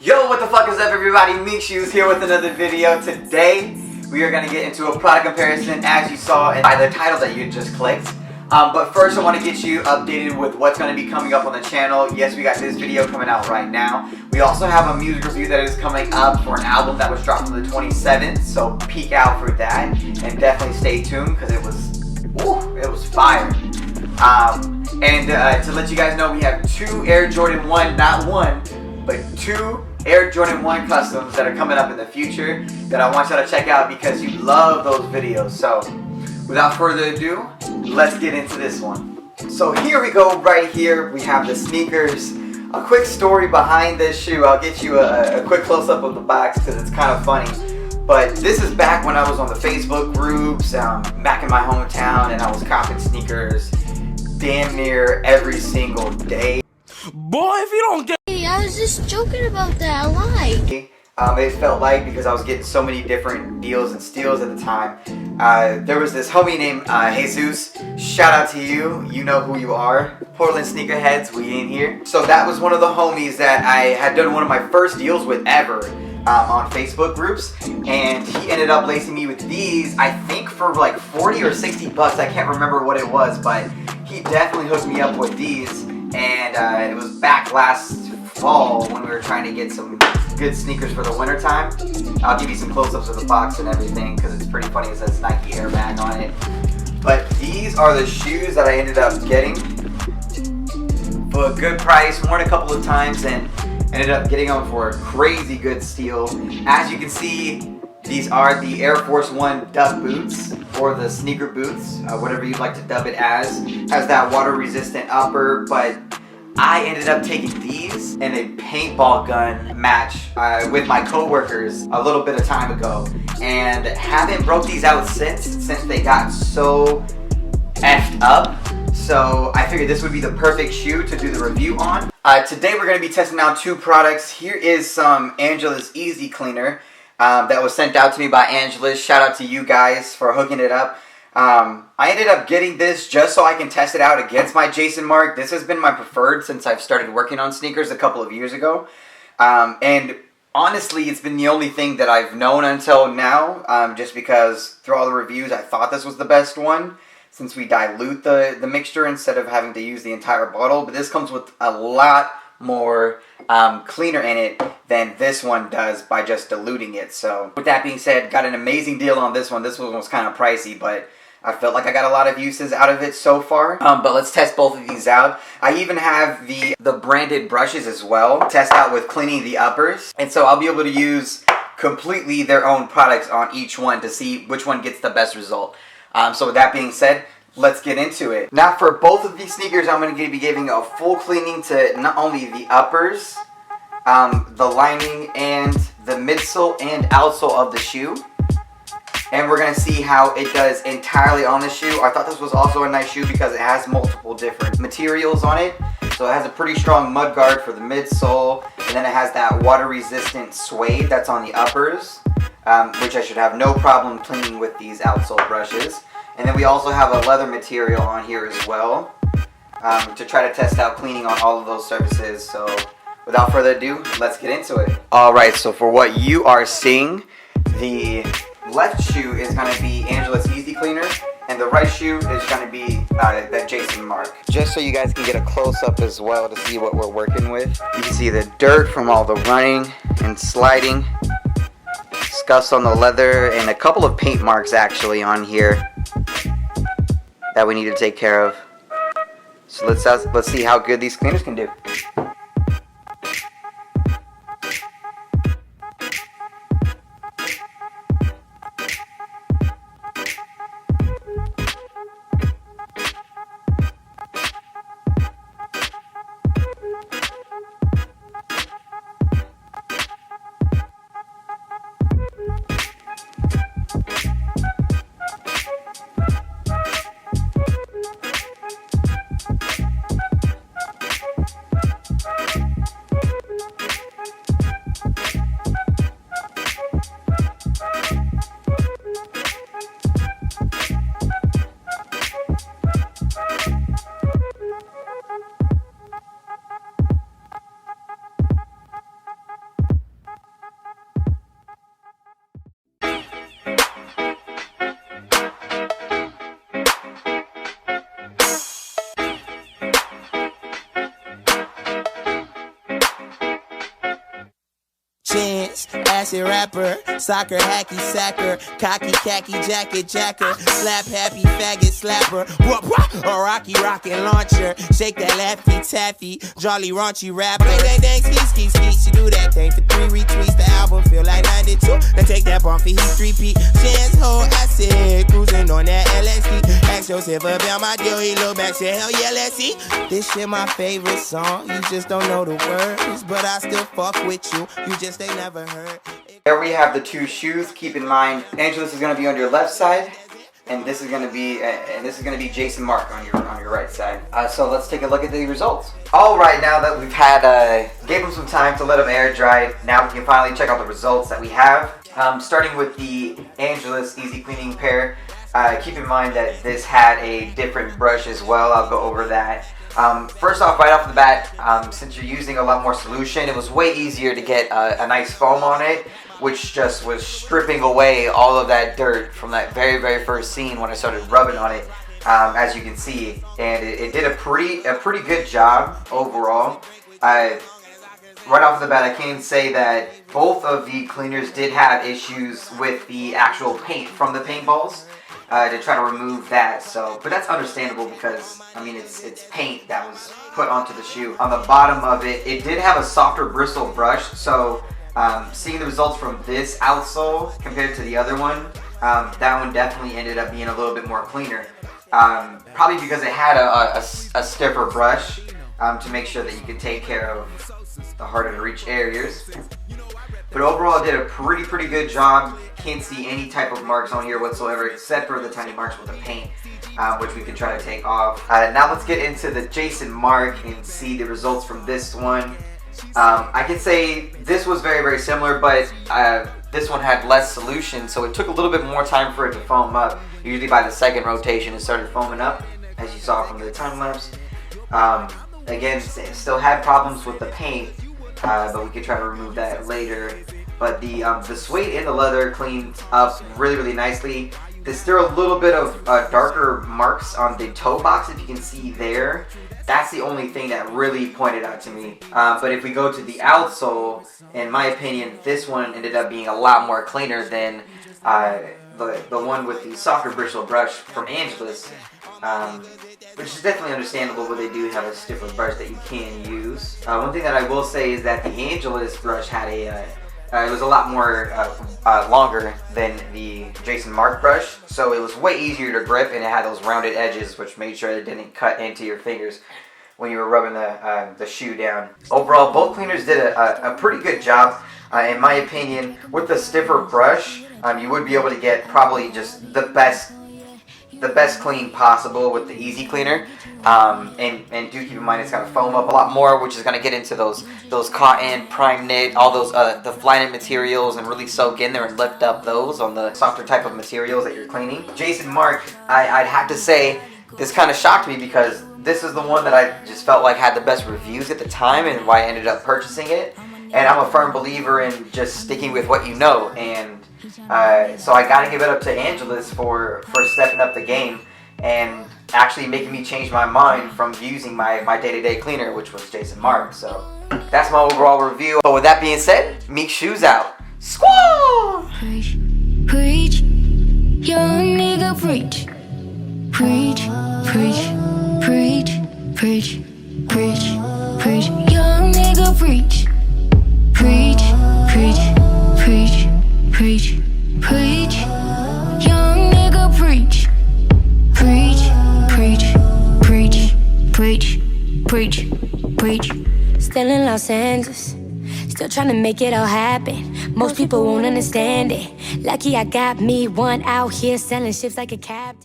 Yo, what the fuck is up, everybody? Meeks here with another video. Today, we are going to get into a product comparison, as you saw by the title that you just clicked. But first, I want to get you updated with what's going to be coming up on the channel. Yes, we got this video coming out right now. We also have a music review that is coming up for an album that was dropped on the 27th. So peek out for that, and definitely stay tuned because it was fire. To let you guys know, we have two Air Jordan 1, not one, but two Air Jordan 1 customs that are coming up in the future that I want y'all to check out because you love those videos. So without further ado, let's get into this one. So here we go, right here we have the sneakers. A quick story behind this shoe. I'll get you a quick close-up of the box because it's kind of funny. But this is back when I was on the Facebook groups, back in my hometown, and I was copping sneakers damn near every single day. Boy, if you don't get... Hey, I was just joking about that. Why? It felt like because I was getting so many different deals and steals at the time. There was this homie named Jesus. Shout out to you. You know who you are. Portland sneakerheads, we in here. So that was one of the homies that I had done one of my first deals with ever on Facebook groups. And he ended up lacing me with these, I think for like 40 or 60 bucks. I can't remember what it was, but he definitely hooked me up with these. And it was back last fall when we were trying to get some good sneakers for the winter time. I'll give you some close-ups of the box and everything because it's pretty funny. It says Nike Airbag on it. But these are the shoes that I ended up getting for a good price. Worn a couple of times and ended up getting them for a crazy good steal. As you can see, these are the Air Force One duck boots, or the sneaker boots, whatever you'd like to dub it as. Has that water-resistant upper, but I ended up taking these in a paintball gun match with my coworkers a little bit of time ago, and haven't broke these out since they got so effed up. So I figured this would be the perfect shoe to do the review on. Today we're going to be testing out two products. Here is some Angelus Easy Cleaner that was sent out to me by Angelus. Shout out to you guys for hooking it up. I ended up getting this just so I can test it out against my Markk. This has been my preferred since I've started working on sneakers a couple of years ago. And honestly, it's been the only thing that I've known until now, just because through all the reviews I thought this was the best one, since we dilute the mixture instead of having to use the entire bottle. But this comes with a lot more cleaner in it than this one does by just diluting it. So with that being said, got an amazing deal on this one. This one was kind of pricey, but I felt like I got a lot of uses out of it so far. But let's test both of these out. I even have the branded brushes as well. Test out with cleaning the uppers. And so I'll be able to use completely their own products on each one to see which one gets the best result. So with that being said, let's get into it. Now for both of these sneakers, I'm going to be giving a full cleaning to not only the uppers, the lining, and the midsole and outsole of the shoe. And we're going to see how it does entirely on the shoe. I thought this was also a nice shoe because it has multiple different materials on it. So it has a pretty strong mud guard for the midsole, and then it has that water-resistant suede that's on the uppers, which I should have no problem cleaning with these outsole brushes. And then we also have a leather material on here as well to try to test out cleaning on all of those surfaces. So without further ado, let's get into it. Alright, so for what you are seeing, the left shoe is going to be Angelus Easy Cleaner, and the right shoe is going to be that Markk. Just so you guys can get a close-up as well to see what we're working with. You can see the dirt from all the running and sliding, scuffs on the leather, and a couple of paint marks actually on here that we need to take care of. So let's see how good these cleaners can do. Chins, acid rapper, soccer, hacky sacker, cocky, khaki, jacket, jacker, slap happy, faggot, slapper, a rocky, rocket launcher, shake that laffy, taffy, jolly, raunchy rapper, dang, dang, dang, ski, ski, ski, she do that thing for 3 retweets, the album feel like 92, then take that bump for heat 3P, Chins, whole acid, cruising on that LSD, ask Joseph about my deal, he look back, said, hell yeah, let's see, this shit my favorite song, you just don't know the words, but I still fuck with you, you just ain't never heard. There we have the 2 shoes. Keep in mind, Angelus is going to be on your left side, and this is going to be Jason Markk on your right side. So let's take a look at the results. All right, now that we've had gave them some time to let them air dry, now we can finally check out the results that we have. Starting with the Angelus Easy Cleaning pair. Keep in mind that this had a different brush as well. I'll go over that. First off, right off the bat, since you're using a lot more solution, it was way easier to get a nice foam on it, which just was stripping away all of that dirt from that very, very first scene when I started rubbing on it, as you can see. And it did a pretty good job overall. Right off the bat, I can say that both of the cleaners did have issues with the actual paint from the paintballs. To try to remove that, but that's understandable because I mean it's paint that was put onto the shoe. On the bottom of it, it did have a softer bristle brush, so seeing the results from this outsole compared to the other one, that one definitely ended up being a little bit more cleaner. Probably because it had a stiffer brush to make sure that you could take care of the harder to reach areas. But overall, it did a pretty good job. Can't see any type of marks on here whatsoever, except for the tiny marks with the paint, which we can try to take off. Now let's get into the Jason Markk and see the results from this one. I can say this was very similar, but this one had less solution, so it took a little bit more time for it to foam up. Usually by the second rotation, it started foaming up, as you saw from the time lapse. Again, still had problems with the paint. But we could try to remove that later. But the suede and the leather cleaned up really nicely. There's still a little bit of darker marks on the toe box, if you can see there. That's the only thing that really pointed out to me. But if we go to the outsole, in my opinion, this one ended up being a lot more cleaner than the one with the softer bristle brush from Angelus. Which is definitely understandable, but they do have a stiffer brush that you can use. One thing that I will say is that the Angelus brush had it was a lot more longer than the Jason Markk brush, so it was way easier to grip, and it had those rounded edges, which made sure it didn't cut into your fingers when you were rubbing the shoe down. Overall, both cleaners did a pretty good job, in my opinion. With the stiffer brush, you would be able to get probably just the best clean possible with the easy cleaner, and do keep in mind it's going to foam up a lot more, which is going to get into those cotton, prime knit, all those the fly knit materials, and really soak in there and lift up those on the softer type of materials that you're cleaning. Jason Markk, I'd have to say this kind of shocked me because this is the one that I just felt like had the best reviews at the time, and why I ended up purchasing it. And I'm a firm believer in just sticking with what you know, and so I gotta give it up to Angelus for stepping up the game and actually making me change my mind from using my day-to-day cleaner, which was Jason Markk. So that's my overall review. But with that being said, Meeks shoes out. Squall! Preach, preach, young nigga preach. Preach, preach, preach, preach, preach, preach, young nigga preach. Preach, preach, preach, preach, preach, young nigga preach. Preach, preach, preach, preach, preach, preach. Still in Los Angeles, still trying to make it all happen. Most people won't understand it. Lucky I got me one out here selling ships like a captain.